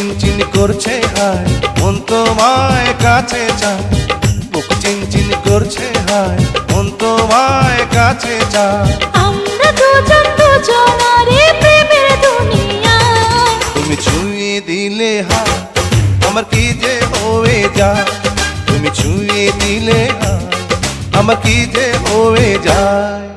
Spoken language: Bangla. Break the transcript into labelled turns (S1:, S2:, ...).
S1: চিনচিন করছে হায় মন তোমায় কাছে চায়, বুক চিনচিন করছে হায় মন তোমায় কাছে চায়।
S2: আমরা দুজন দুজনারে প্রেমের দুনিয়ায়,
S1: তুমি ছুঁয়ে দিলে হায় আমার কি যে হয়ে যায়, তুমি ছুঁয়ে দিলে হায় আমার কি যে হয়ে যায়।